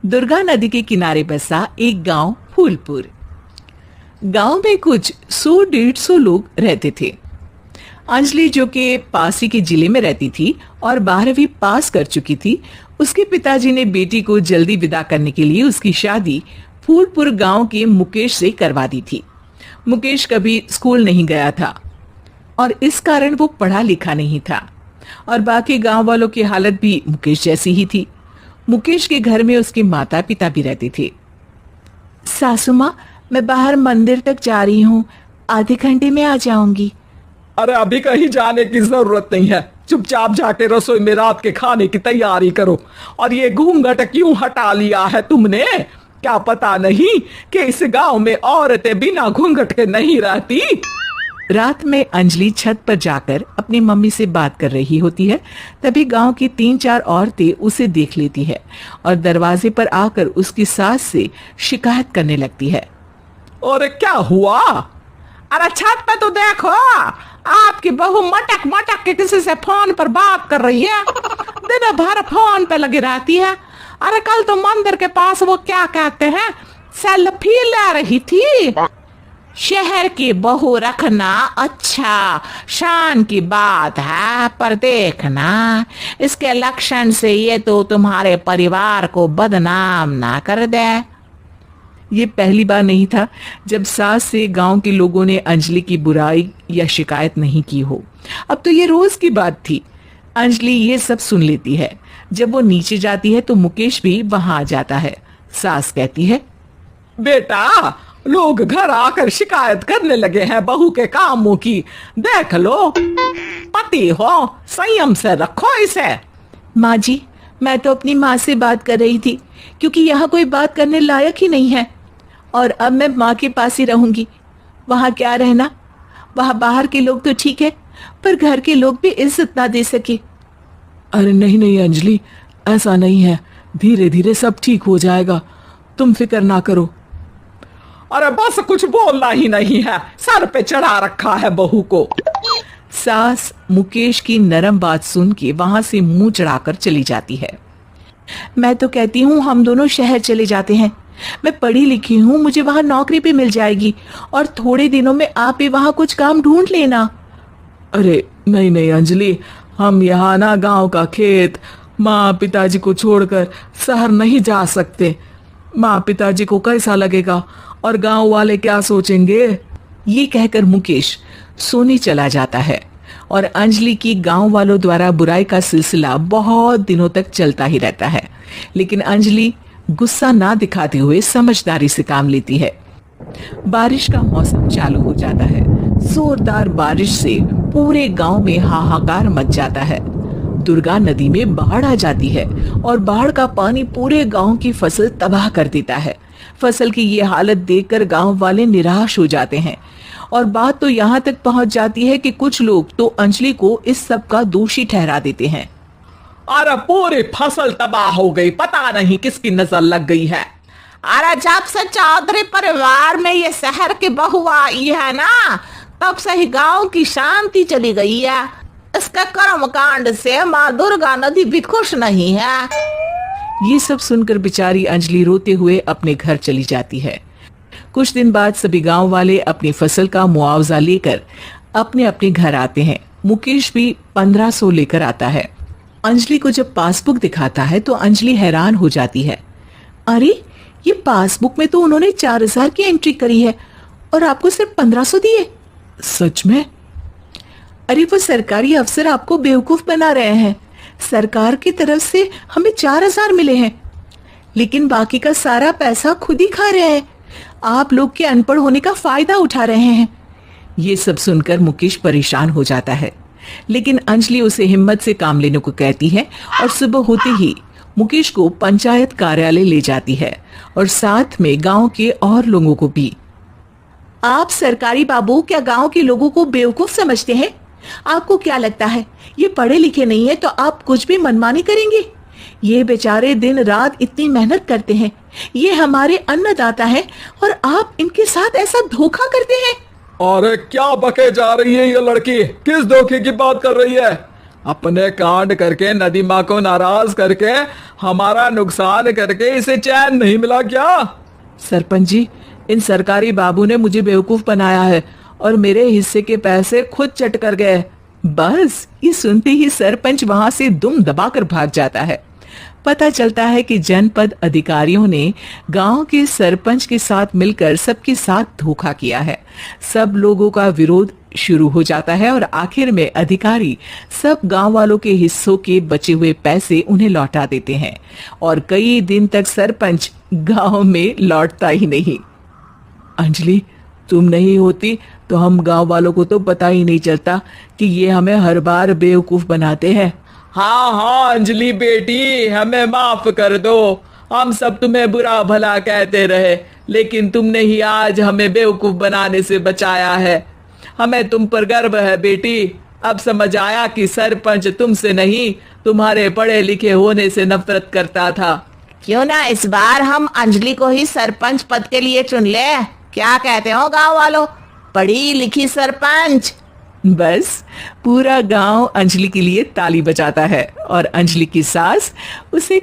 दुर्गा नदी के किनारे बसा एक गांव फूलपुर। गांव में कुछ 100-150 लोग रहते थे। अंजलि, जो कि पास ही के जिले में रहती थी और 12वीं पास कर चुकी थी, उसके पिताजी ने बेटी को जल्दी विदा करने के लिए उसकी शादी फूलपुर गांव के मुकेश से करवा दी थी। मुकेश कभी स्कूल नहीं गया था और इस कारण वो पढ़ा लिखा नहीं था और बाकी गांव वालों की हालत भी मुकेश जैसी ही थी। मुकेश के घर में उसके माता पिता भी रहते थे। सासू माँ, मैं बाहर मंदिर तक जा रही हूँ, आधे घंटे में आ जाऊंगी। अरे अभी कहीं जाने की जरूरत नहीं है, चुपचाप जाके रसोई में रात के खाने की तैयारी करो। और ये घूंघट क्यों हटा लिया है तुमने? क्या पता नहीं कि इस गांव में औरतें बिना घूंघट के नहीं रहती? रात में अंजलि छत पर जाकर अपनी मम्मी से बात कर रही होती है। तभी गांव की 3-4 औरतें उसे देख लेती है और दरवाजे पर आकर उसकी सास से शिकायत करने लगती है। और क्या हुआ? अरे छत पे तो देखो, आपकी बहू मटक मटक के किसी से फोन पर बात कर रही है। दिन भर फोन पे लगी रहती है। अरे कल तो मंदिर के पास वो क्या कहते हैं, सेल्फी ले रही थी। शहर की बहू रखना अच्छा शान की बात है, पर देखना इसके लक्षण से ये तो तुम्हारे परिवार को बदनाम ना कर दे। ये पहली बार नहीं था जब सास से गांव के लोगों ने अंजलि की बुराई या शिकायत नहीं की हो। अब तो ये रोज की बात थी। अंजलि ये सब सुन लेती है। जब वो नीचे जाती है तो मुकेश भी वहां आ जाता है। सास कहती है, बेटा, लोग घर आकर शिकायत करने लगे हैं बहू के कामों की। देख लो, पति हो, संयम से रखो इसे। माँ जी, मैं तो अपनी माँ से बात कर रही थी, क्योंकि यहाँ कोई बात करने लायक ही नहीं है और अब मैं माँ के पास ही रहूंगी। वहाँ क्या रहना, वहाँ बाहर के लोग तो ठीक है, पर घर के लोग भी इज्जत ना दे सके। अरे नहीं नहीं अंजलि, ऐसा नहीं है, धीरे धीरे सब ठीक हो जाएगा, तुम फिक्र ना करो। अरे बस कुछ बोलना ही नहीं है, सर पे चढ़ा रखा है बहू को। सास मुकेश की नरम बात सुन के वहां से मुंह चढ़ाकर चली जाती है। मैं तो कहती हूँ हम दोनों शहर चले जाते हैं। मैं पढ़ी लिखी हूँ, मुझे वहां नौकरी भी मिल जाएगी और थोड़े दिनों में आप भी वहां कुछ काम ढूंढ लेना। अरे नहीं नहीं अंजलि, हम यहाँ ना गांव का खेत, माँ पिताजी को छोड़कर शहर नहीं जा सकते। माँ पिताजी को कैसा लगेगा और गांव वाले क्या सोचेंगे? ये कहकर मुकेश सोने चला जाता है और अंजलि की गांव वालों द्वारा बुराई का सिलसिला बहुत दिनों तक चलता ही रहता है। लेकिन अंजलि गुस्सा ना दिखाते हुए समझदारी से काम लेती है। बारिश का मौसम चालू हो जाता है। जोरदार बारिश से पूरे गांव में हाहाकार मच जाता है। दुर्गा नदी में बाढ़ आ जाती है और बाढ़ का पानी पूरे गांव की फसल तबाह कर देता है। फसल की ये हालत देखकर गांव वाले निराश हो जाते हैं और बात तो यहाँ तक पहुंच जाती है कि कुछ लोग तो अंजलि को इस सब का दोषी ठहरा देते हैं। अरे पूरी फसल तबाह हो गई, पता नहीं किसकी नजर लग गई है। अरे जब से चौधरी परिवार में ये शहर की बहू आई है ना, तब से ही गांव की शांति चली गई है। इसके कर्म कांड से माँ दुर्गा नदी भी खुश नहीं है। ये सब सुनकर बेचारी अंजलि रोते हुए अपने घर चली जाती है। कुछ दिन बाद सभी गांव वाले अपनी फसल का मुआवजा लेकर अपने अपने घर आते हैं। मुकेश भी 1500 लेकर आता है। अंजलि को जब पासबुक दिखाता है तो अंजलि हैरान हो जाती है। अरे, ये पासबुक में तो उन्होंने 4000 की एंट्री करी है और आपको सिर्फ 1500 दिए। सच में? अरे, वो सरकारी अफसर आपको बेवकूफ बना रहे हैं। सरकार की तरफ से हमें 4000 मिले हैं, लेकिन बाकी का सारा पैसा खुद ही खा रहे हैं। आप लोग के अनपढ़ होने का फायदा उठा रहे हैं। ये सब सुनकर मुकेश परेशान हो जाता है, लेकिन अंजलि उसे हिम्मत से काम लेने को कहती है और सुबह होते ही मुकेश को पंचायत कार्यालय ले जाती है और साथ में गांव के और लोगों को भी। आप सरकारी बाबू क्या गांव के लोगों को बेवकूफ समझते हैं? आपको क्या लगता है ये पढ़े लिखे नहीं है तो आप कुछ भी मनमानी करेंगे? ये बेचारे दिन रात इतनी मेहनत करते हैं, ये हमारे अन्नदाता हैं और आप इनके साथ ऐसा धोखा करते हैं। अरे क्या बके जा रही है ये लड़की? किस धोखे की बात कर रही है? अपने कांड करके नदी माँ को नाराज करके हमारा नुकसान करके इसे चैन नहीं मिला क्या? सरपंच जी, इन सरकारी बाबू ने मुझे बेवकूफ बनाया है और मेरे हिस्से के पैसे खुद चट कर गए। बस ये सुनते ही सरपंच वहां से दुम दबाकर भाग जाता है। पता चलता है कि जनपद अधिकारियों ने गांव के सरपंच के साथ मिलकर सबके साथ धोखा किया है। सब लोगों का विरोध शुरू हो जाता है और आखिर में अधिकारी सब गांव वालों के हिस्सों के बचे हुए पैसे उन्हें लौटा देते हैं और कई दिन तक सरपंच गांव में लौटता ही नहीं। अंजलि, तुम नहीं होती तो हम गांव वालों को तो पता ही नहीं चलता कि ये हमें हर बार बेवकूफ बनाते हैं। हाँ हाँ अंजलि बेटी, हमें माफ कर दो। हम सब तुम्हें बुरा भला कहते रहे, लेकिन तुमने ही आज हमें बेवकूफ बनाने से बचाया है। हमें तुम पर गर्व है बेटी। अब समझ आया कि सरपंच तुमसे नहीं, तुम्हारे पढ़े लिखे होने से नफरत करता था। क्यों ना इस बार हम अंजलि को ही सरपंच पद के लिए चुन ले? क्या कहते हो गांव वालों? पढ़ी लिखी सरपंच। बस पूरा गांव अंजलि के लिए ताली बजाता है और अंजलि की सास उसे